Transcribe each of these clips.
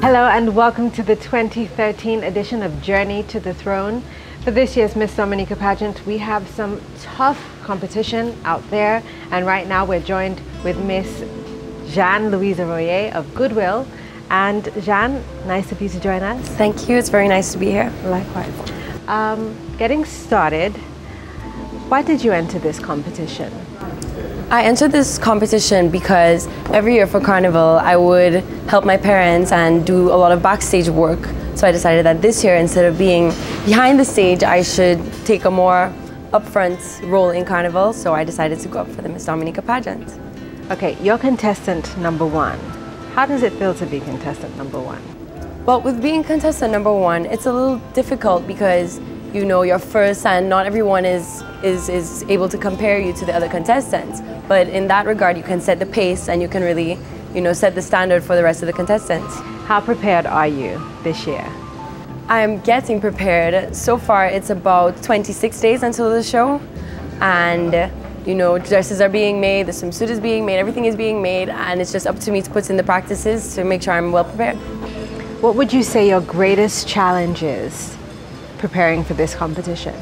Hello and welcome to the 2013 edition of Journey to the Throne. For this year's Miss Dominica pageant, we have some tough competition out there, and right now we're joined with Miss Jeanne-Louise Royer of Goodwill. And Jeanne, nice of you to join us. Thank you, it's very nice to be here. Likewise. Getting started, why did you enter this competition? I entered this competition because every year for Carnival I would help my parents and do a lot of backstage work. So I decided that this year, instead of being behind the stage, I should take a more upfront role in Carnival. So I decided to go up for the Miss Dominica pageant. Okay, you're contestant number one. How does it feel to be contestant number one? Well, with being contestant number one, it's a little difficult because you know you're first and not everyone is able to compare you to the other contestants. But in that regard, you can set the pace and you can really, set the standard for the rest of the contestants. How prepared are you this year? I'm getting prepared. So far, it's about 26 days until the show. And, dresses are being made, the swimsuit is being made, everything is being made. And it's just up to me to put in the practices to make sure I'm well prepared. What would you say your greatest challenge is preparing for this competition?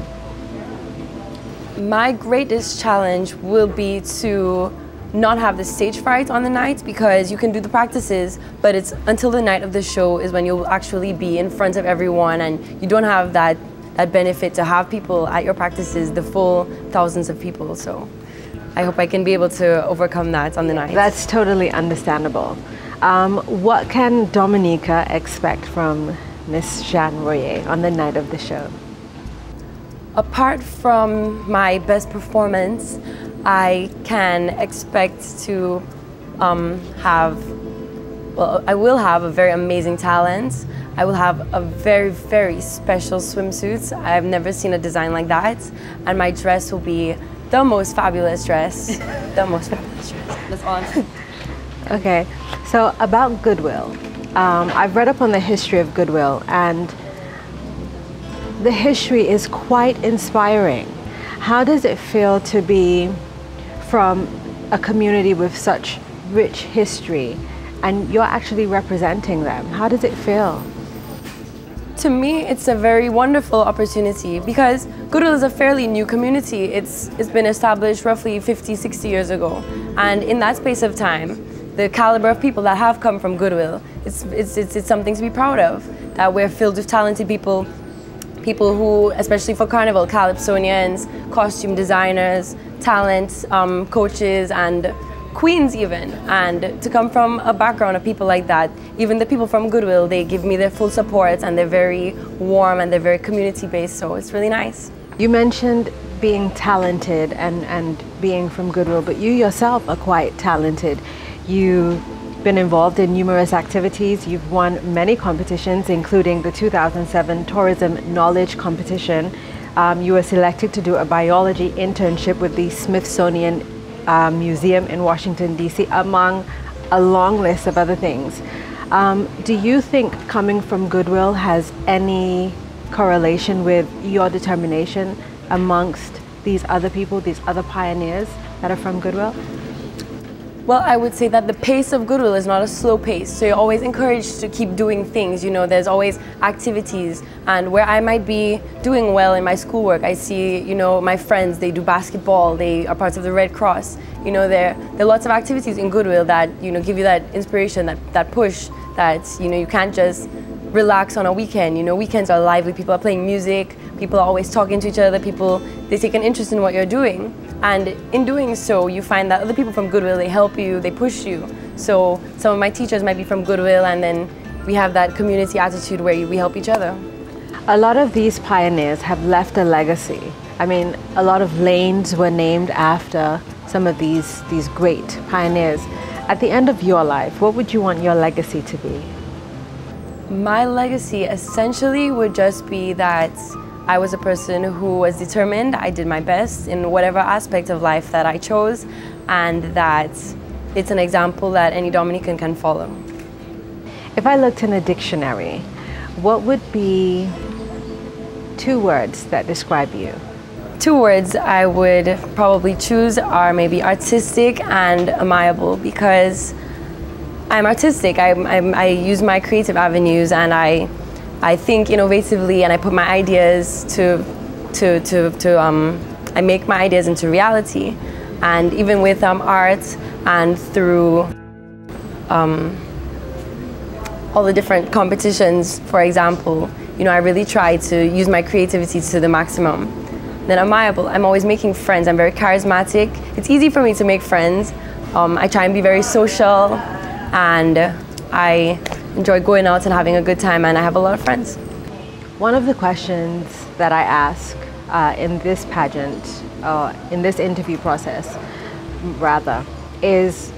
My greatest challenge will be to not have the stage fright on the night, because you can do the practices, but it's until the night of the show is when you'll actually be in front of everyone, and you don't have that benefit to have people at your practices, the full thousands of people. So I hope I can be able to overcome that on the night. That's totally understandable. What can Dominica expect from Miss Jeanne Royer on the night of the show? Apart from my best performance, I can expect to I will have a very amazing talent. I will have a very, very special swimsuit. I've never seen a design like that. And my dress will be the most fabulous dress. The most fabulous dress. That's all I'm saying. Okay, so about Goodwill. I've read up on the history of Goodwill, and the history is quite inspiring. How does it feel to be from a community with such rich history and you're actually representing them? How does it feel? To me, it's a very wonderful opportunity because Goodwill is a fairly new community. It's been established roughly 50, 60 years ago. And in that space of time, the caliber of people that have come from Goodwill, it's something to be proud of. That we're filled with talented people who, especially for Carnival, calypsonians, costume designers, talent, coaches, and queens even. And to come from a background of people like that, even the people from Goodwill, they give me their full support, and they're very warm and they're very community-based, so it's really nice. You mentioned being talented and being from Goodwill, but you yourself are quite talented. You've been involved in numerous activities. You've won many competitions, including the 2007 Tourism Knowledge Competition. You were selected to do a biology internship with the Smithsonian Museum in Washington, D.C., among a long list of other things. Do you think coming from Goodwill has any correlation with your determination amongst these other people, these other pioneers that are from Goodwill? Well, I would say that the pace of Goodwill is not a slow pace, so you're always encouraged to keep doing things. There's always activities, and where I might be doing well in my schoolwork, I see, my friends, they do basketball, they are parts of the Red Cross. There are lots of activities in Goodwill that, give you that inspiration, that push, that, you can't just relax on a weekend. Weekends are lively, people are playing music, people are always talking to each other, they take an interest in what you're doing. And in doing so, you find that other people from Goodwill, they help you, they push you. So some of my teachers might be from Goodwill, and then we have that community attitude where we help each other. A lot of these pioneers have left a legacy. I mean, a lot of lanes were named after some of these great pioneers. At the end of your life, what would you want your legacy to be? My legacy essentially would just be that I was a person who was determined. I did my best in whatever aspect of life that I chose, and that it's an example that any Dominican can follow. If I looked in a dictionary, what would be 2 words that describe you? 2 words I would probably choose are maybe artistic and amiable, because I'm artistic. I use my creative avenues, and I think innovatively, and I put my ideas I make my ideas into reality. And even with art and through all the different competitions, for example, I really try to use my creativity to the maximum. Then amiable, I'm always making friends. I'm very charismatic. It's easy for me to make friends. I try and be very social, and I enjoy going out and having a good time, and I have a lot of friends. One of the questions that I ask in this pageant, in this interview process, rather, is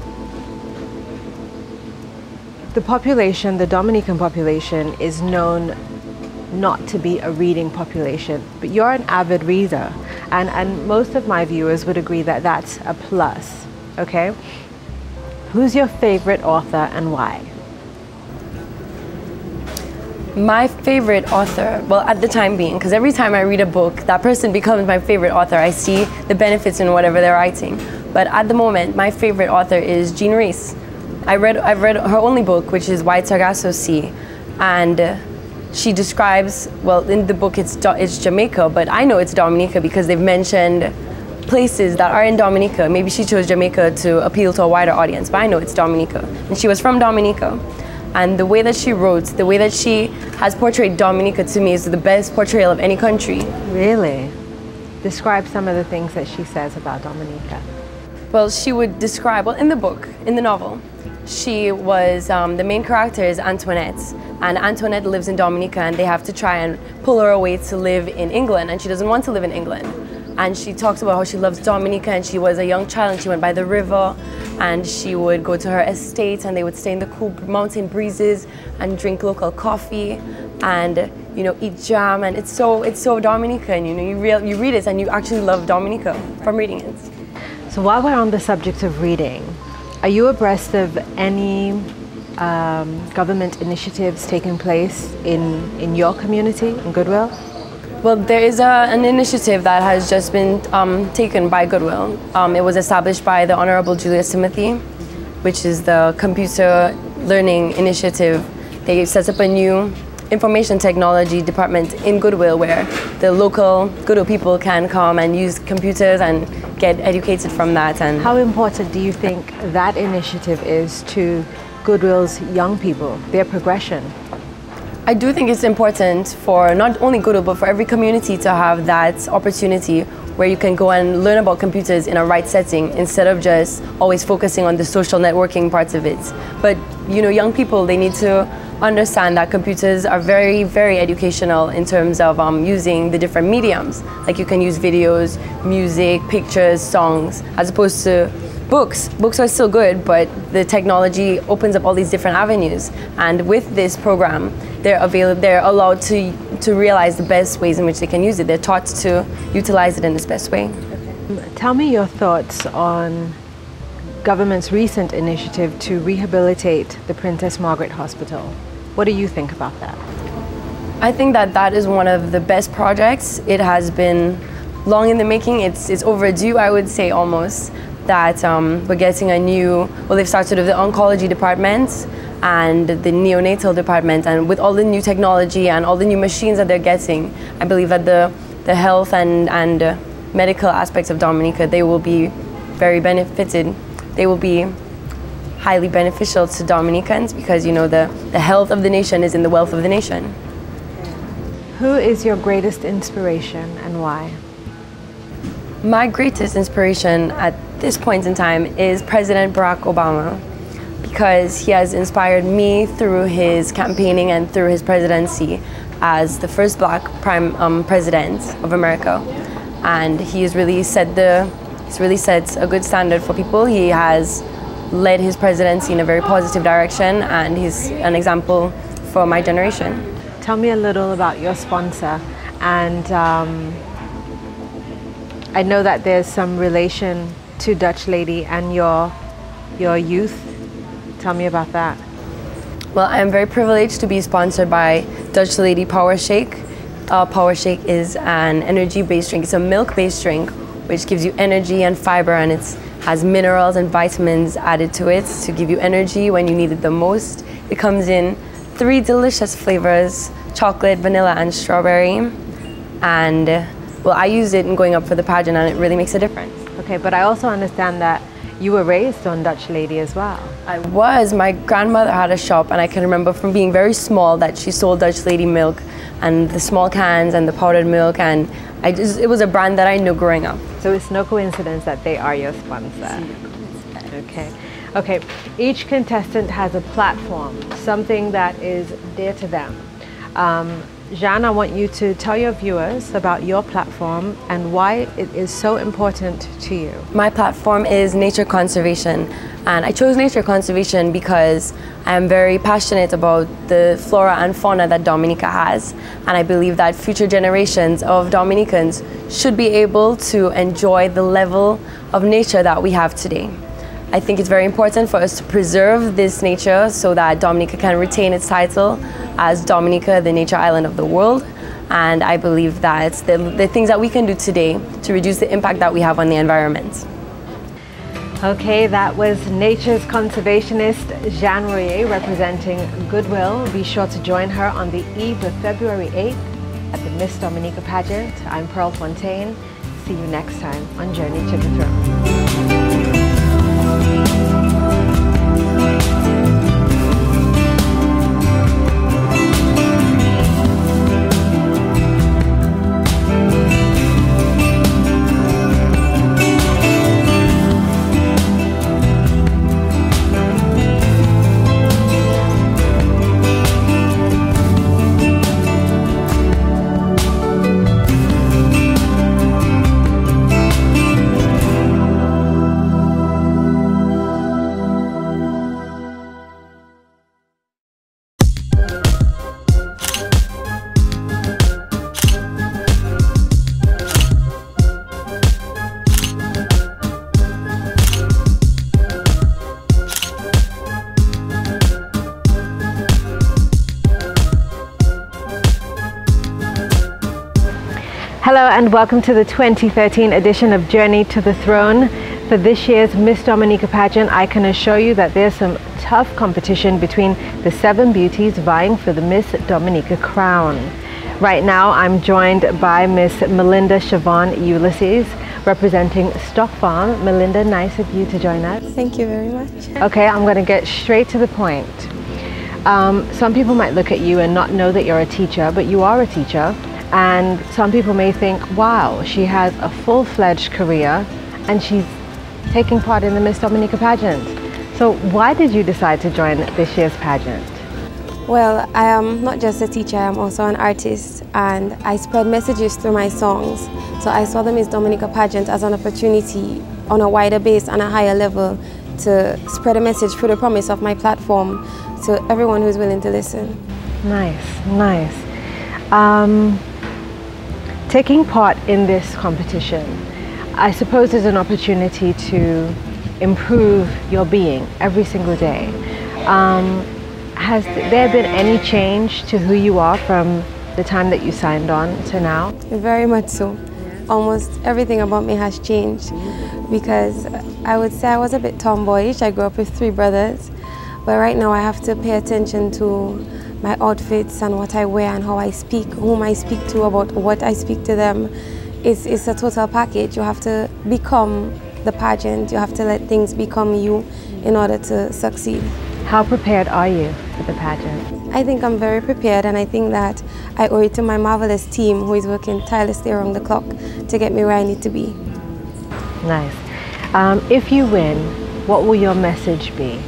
the population, the Dominican population, is known not to be a reading population, but you're an avid reader, and most of my viewers would agree that that's a plus, okay? Who's your favorite author and why? My favorite author, well, at the time being, because every time I read a book, that person becomes my favorite author. I see the benefits in whatever they're writing. But at the moment, my favorite author is Jean Rees. I've read her only book, which is White Sargasso Sea, and she describes, well, in the book it's Jamaica, but I know it's Dominica because they've mentioned places that are in Dominica. Maybe she chose Jamaica to appeal to a wider audience, but I know it's Dominica. And she was from Dominica. And the way that she wrote, the way that she has portrayed Dominica to me is the best portrayal of any country. Really? Describe some of the things that she says about Dominica. Well, she would describe, well, in the book, in the novel, she was, the main character is Antoinette, and Antoinette lives in Dominica, and they have to try and pull her away to live in England, and she doesn't want to live in England. And she talks about how she loves Dominica, and she was a young child, and she went by the river, and she would go to her estate, and they would stay in the cool mountain breezes and drink local coffee, and eat jam, and it's so Dominican. You read it, and you actually love Dominica from reading it. So while we're on the subject of reading, are you abreast of any government initiatives taking place in your community, in Goodwill? Well, there is an initiative that has just been taken by Goodwill. It was established by the Honorable Julius Timothy, which is the Computer Learning Initiative. They set up a new information technology department in Goodwill where the local Goodwill people can come and use computers and get educated from that. And how important do you think that initiative is to Goodwill's young people, their progression? I do think it's important for not only Goodwill, but for every community to have that opportunity where you can go and learn about computers in a right setting instead of just always focusing on the social networking parts of it. But young people, they need to understand that computers are very, very educational in terms of using the different mediums. Like you can use videos, music, pictures, songs, as opposed to books. Books are still good, but the technology opens up all these different avenues. And with this program, they're allowed to realize the best ways in which they can use it. They're taught to utilize it in its best way. Tell me your thoughts on government's recent initiative to rehabilitate the Princess Margaret Hospital. What do you think about that? I think that is one of the best projects. It has been long in the making. It's overdue, I would say, almost. That we're getting a new, well, they've started with the oncology department and the neonatal department, and with all the new technology and all the new machines that they're getting, I believe that the health and medical aspects of Dominica, they will be very benefited. They will be highly beneficial to Dominicans because the health of the nation is in the wealth of the nation. Who is your greatest inspiration and why? My greatest inspiration at this point in time is President Barack Obama, because he has inspired me through his campaigning and through his presidency as the first Black president of America, and he's really set a good standard for people. He has led his presidency in a very positive direction, and he's an example for my generation. Tell me a little about your sponsor, and I know that there's some relation to Dutch Lady and your youth. Tell me about that. Well, I am very privileged to be sponsored by Dutch Lady Power Shake. Power Shake is an energy-based drink. It's a milk-based drink which gives you energy and fiber, and it's has minerals and vitamins added to it to give you energy when you need it the most. It comes in 3 delicious flavors: chocolate, vanilla, and strawberry. And well, I use it in going up for the pageant, and it really makes a difference. Okay, but I also understand that you were raised on Dutch Lady as well. I was. My grandmother had a shop, and I can remember from being very small that she sold Dutch Lady milk and the small cans and the powdered milk, and it was a brand that I knew growing up. So it's no coincidence that they are your sponsor. Okay. Okay. Each contestant has a platform, something that is dear to them. Jeanne, I want you to tell your viewers about your platform and why it is so important to you. My platform is nature conservation, and I chose nature conservation because I am very passionate about the flora and fauna that Dominica has, and I believe that future generations of Dominicans should be able to enjoy the level of nature that we have today. I think it's very important for us to preserve this nature so that Dominica can retain its title as Dominica, the nature island of the world. And I believe that the things that we can do today to reduce the impact that we have on the environment. Okay, that was nature's conservationist Jeanne Royer representing Goodwill. Be sure to join her on the eve of February 8th at the Miss Dominica pageant. I'm Pearl Fontaine. See you next time on Journey to the Throne. Hello and welcome to the 2013 edition of Journey to the Throne. For this year's Miss Dominica pageant, I can assure you that there's some tough competition between the 7 beauties vying for the Miss Dominica crown. Right now I'm joined by Miss Melinda Siobhan Ulysses representing Stock Farm. Melinda, nice of you to join us. Thank you very much. Okay, I'm going to get straight to the point. Some people might look at you and not know that you're a teacher, but you are a teacher. And some people may think, wow, she has a full-fledged career and she's taking part in the Miss Dominica pageant. So why did you decide to join this year's pageant? Well, I am not just a teacher, I am also an artist, and I spread messages through my songs. So I saw the Miss Dominica pageant as an opportunity on a wider base and a higher level to spread a message through the promise of my platform to everyone who's willing to listen. Nice, nice. Taking part in this competition, I suppose is an opportunity to improve your being every single day. Has there been any change to who you are from the time that you signed on to now? Very much so. Almost everything about me has changed because I would say I was a bit tomboyish. I grew up with 3 brothers, but right now I have to pay attention to my outfits and what I wear and how I speak, whom I speak to, about what I speak to them. It's a total package. You have to become the pageant. You have to let things become you in order to succeed. How prepared are you for the pageant? I think I'm very prepared, and I think that I owe it to my marvelous team who is working tirelessly around the clock to get me where I need to be. Nice. If you win, what will your message be?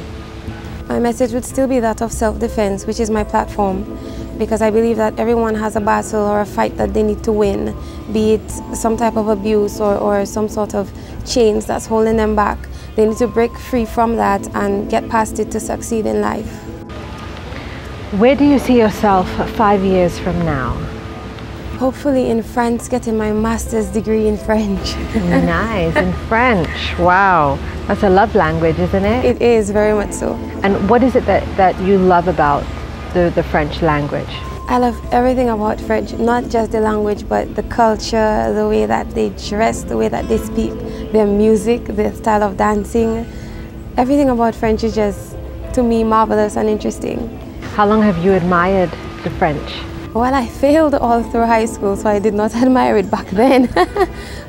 My message would still be that of self-defense, which is my platform, because I believe that everyone has a battle or a fight that they need to win, be it some type of abuse or some sort of chains that's holding them back. They need to break free from that and get past it to succeed in life. Where do you see yourself 5 years from now? Hopefully in France, getting my master's degree in French. Nice, in French. Wow, that's a love language, isn't it? It is, very much so. And what is it that you love about the French language? I love everything about French, not just the language, but the culture, the way that they dress, the way that they speak. their music, their style of dancing. Everything about French is just, to me, marvelous and interesting. How long have you admired the French? Well, I failed all through high school, so I did not admire it back then.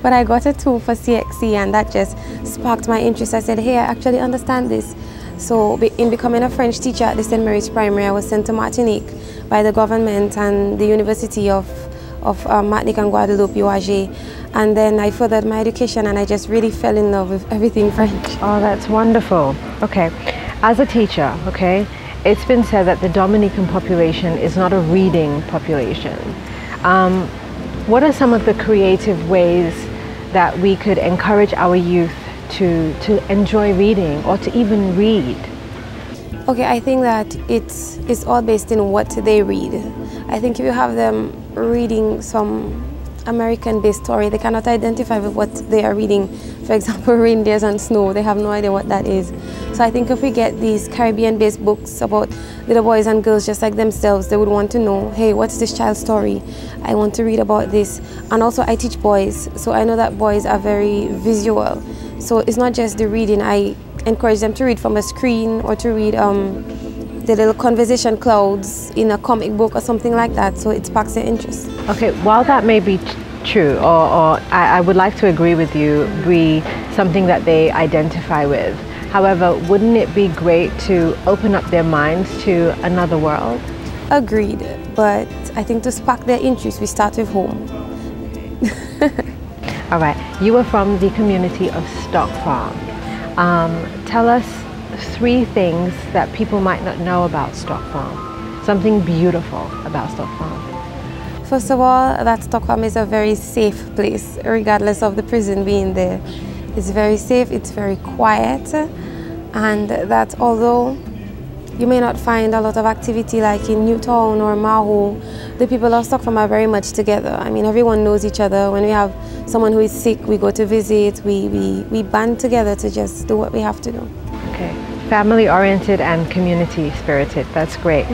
But I got a 2 for CXC, and that just sparked my interest. I said, hey, I actually understand this. So in becoming a French teacher at the St. Mary's Primary, I was sent to Martinique by the government and the University of Martinique and Guadeloupe, UAG. And then I furthered my education, and I just really fell in love with everything French. Oh, that's wonderful. Okay, as a teacher, okay, it's been said that the Dominican population is not a reading population. What are some of the creative ways that we could encourage our youth to enjoy reading or to even read? Okay, I think that it's all based in what they read. I think if you have them reading some American-based story, they cannot identify with what they are reading. For example, Reindeers and Snow, they have no idea what that is. So I think if we get these Caribbean-based books about little boys and girls just like themselves, they would want to know, hey, what's this child's story? I want to read about this. And also I teach boys, so I know that boys are very visual. So it's not just the reading. I encourage them to read from a screen or to read the little conversation clouds in a comic book or something like that, so it sparks their interest. Okay, while that may be true, or I would like to agree with you, be something that they identify with. However, wouldn't it be great to open up their minds to another world? Agreed, but I think to spark their interest, we start with home. All right, you are from the community of Stock Farm. Tell us 3 things that people might not know about Stock Farm, something beautiful about Stock Farm. First of all, that Stock Farm is a very safe place, regardless of the prison being there. It's very safe, it's very quiet, and that although you may not find a lot of activity like in Newtown or Maho, the people of Stock Farm are very much together. I mean, everyone knows each other. When we have someone who is sick, we go to visit, we band together to just do what we have to do. Okay, family-oriented and community-spirited, that's great.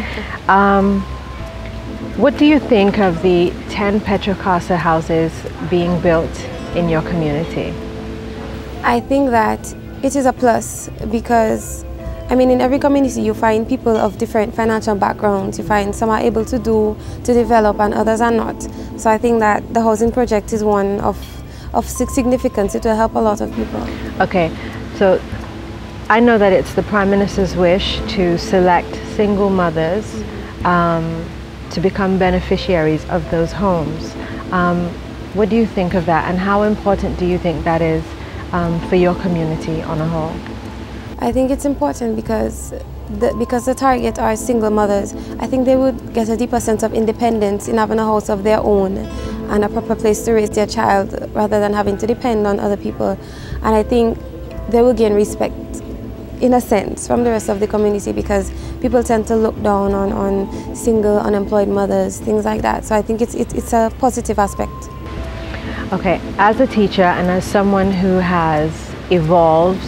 What do you think of the 10 Petrocasa houses being built in your community? I think that it is a plus because, I mean, in every community you find people of different financial backgrounds. You find some are able to develop and others are not. So I think that the housing project is one of significance. It will help a lot of people. Okay, so I know that it's the Prime Minister's wish to select single mothers to become beneficiaries of those homes. What do you think of that, and how important do you think that is for your community on a whole? I think it's important because the target are single mothers. I think they would get a deeper sense of independence in having a house of their own and a proper place to raise their child rather than having to depend on other people. And I think they will gain respect, in a sense, from the rest of the community because people tend to look down on single, unemployed mothers, things like that. So I think it's a positive aspect. Okay, as a teacher and as someone who has evolved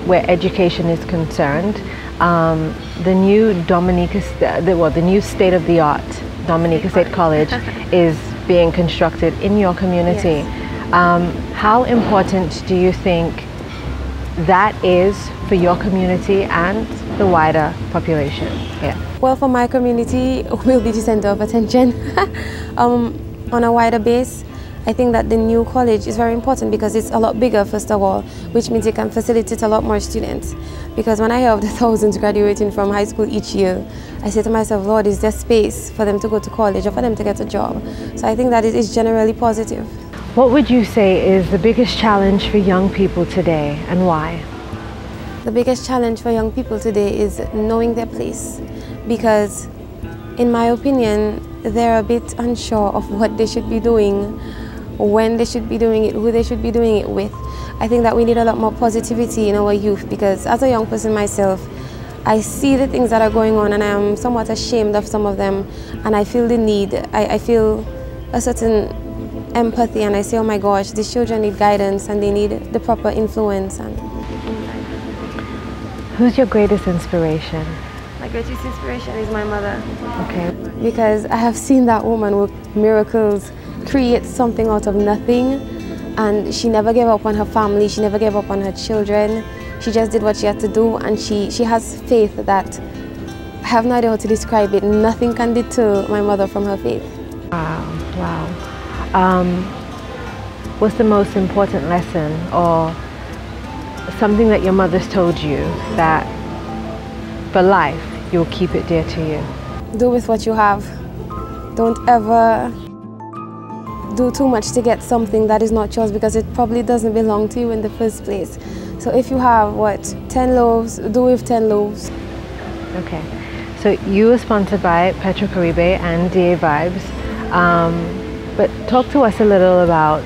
where education is concerned, the new the new state-of-the-art Dominica State College is being constructed in your community. Yes. How important do you think that is for your community and the wider population? Yeah. Well, for my community, we'll be the center of attention. On a wider base, I think that the new college is very important because it's a lot bigger, first of all, which means it can facilitate a lot more students. Because when I hear of the thousands graduating from high school each year, I say to myself, Lord, is there space for them to go to college or for them to get a job? So I think that it is generally positive. What would you say is the biggest challenge for young people today, and why? The biggest challenge for young people today is knowing their place. Because, in my opinion, they're a bit unsure of what they should be doing, when they should be doing it, who they should be doing it with. I think that we need a lot more positivity in our youth because as a young person myself, I see the things that are going on and I am somewhat ashamed of some of them and I feel the need, I feel a certain empathy and I say, oh my gosh, these children need guidance and they need the proper influence. And who's your greatest inspiration? My greatest inspiration is my mother. Okay. Because I have seen that woman with miracles create something out of nothing and she never gave up on her family, she never gave up on her children. She just did what she had to do, and she has faith that, I have no idea how to describe it, nothing can deter my mother from her faith. Wow, wow. What's the most important lesson or something that your mother's told you that for life you'll keep it dear to you? Do with what you have. Don't ever do too much to get something that is not yours, because it probably doesn't belong to you in the first place. So if you have, 10 loaves, do with 10 loaves. Okay, so you were sponsored by Petrocaribe and DA Vibes, but talk to us a little about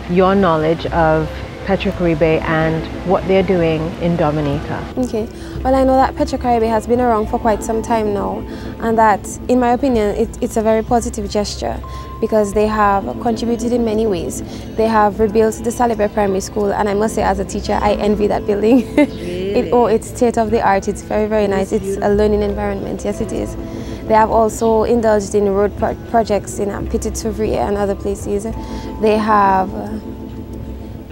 your knowledge of Petrocaribe and what they're doing in Dominica. Okay, well, I know that Petrocaribe has been around for quite some time now, and that, in my opinion, it's a very positive gesture, because they have contributed in many ways. They have rebuilt the Salibre Primary School, and I must say, as a teacher, I envy that building. Really? It's state of the art. It's very, very nice. It's a learning environment. Yes, it is. They have also indulged in road projects in Petite-Souvrière and other places.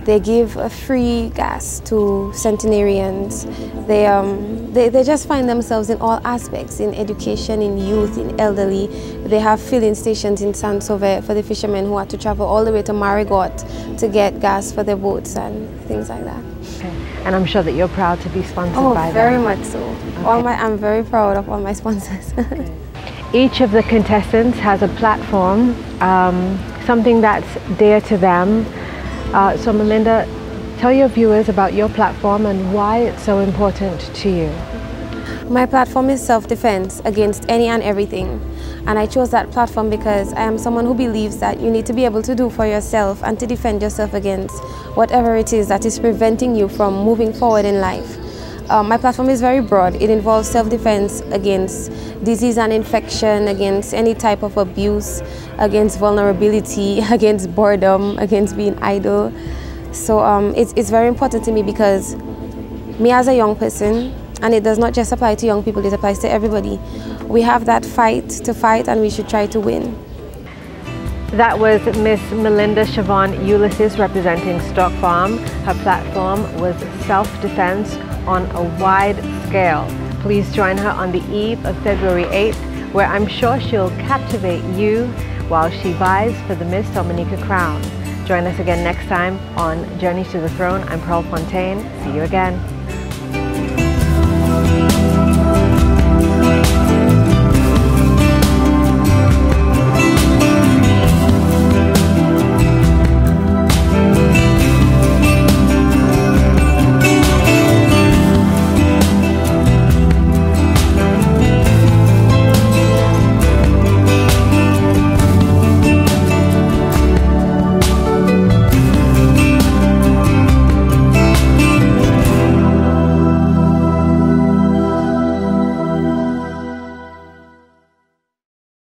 They give free gas to centenarians. They just find themselves in all aspects, in education, in youth, in elderly. They have filling stations in Saint-Sauveur for the fishermen who had to travel all the way to Marigot to get gas for their boats and things like that. Okay. And I'm sure that you're proud to be sponsored by them. Oh, very much so. Okay. I'm very proud of all my sponsors. Okay. Each of the contestants has a platform, something that's dear to them. So Melinda, tell your viewers about your platform and why it's so important to you. My platform is self-defense against any and everything. And I chose that platform because I am someone who believes that you need to be able to do for yourself and to defend yourself against whatever it is that is preventing you from moving forward in life. My platform is very broad. It involves self-defense against disease and infection, against any type of abuse, against vulnerability, against boredom, against being idle. So it's very important to me, because me as a young person, and it does not just apply to young people, it applies to everybody, we have that fight to fight, and we should try to win. That was Miss Melinda Siobhan Ulysses representing Stock Farm. Her platform was self-defense on a wide scale. Please join her on the eve of February 8th, where I'm sure she'll captivate you while she vies for the Miss Dominica crown. Join us again next time on Journey to the Throne. I'm Pearl Fontaine. See you again.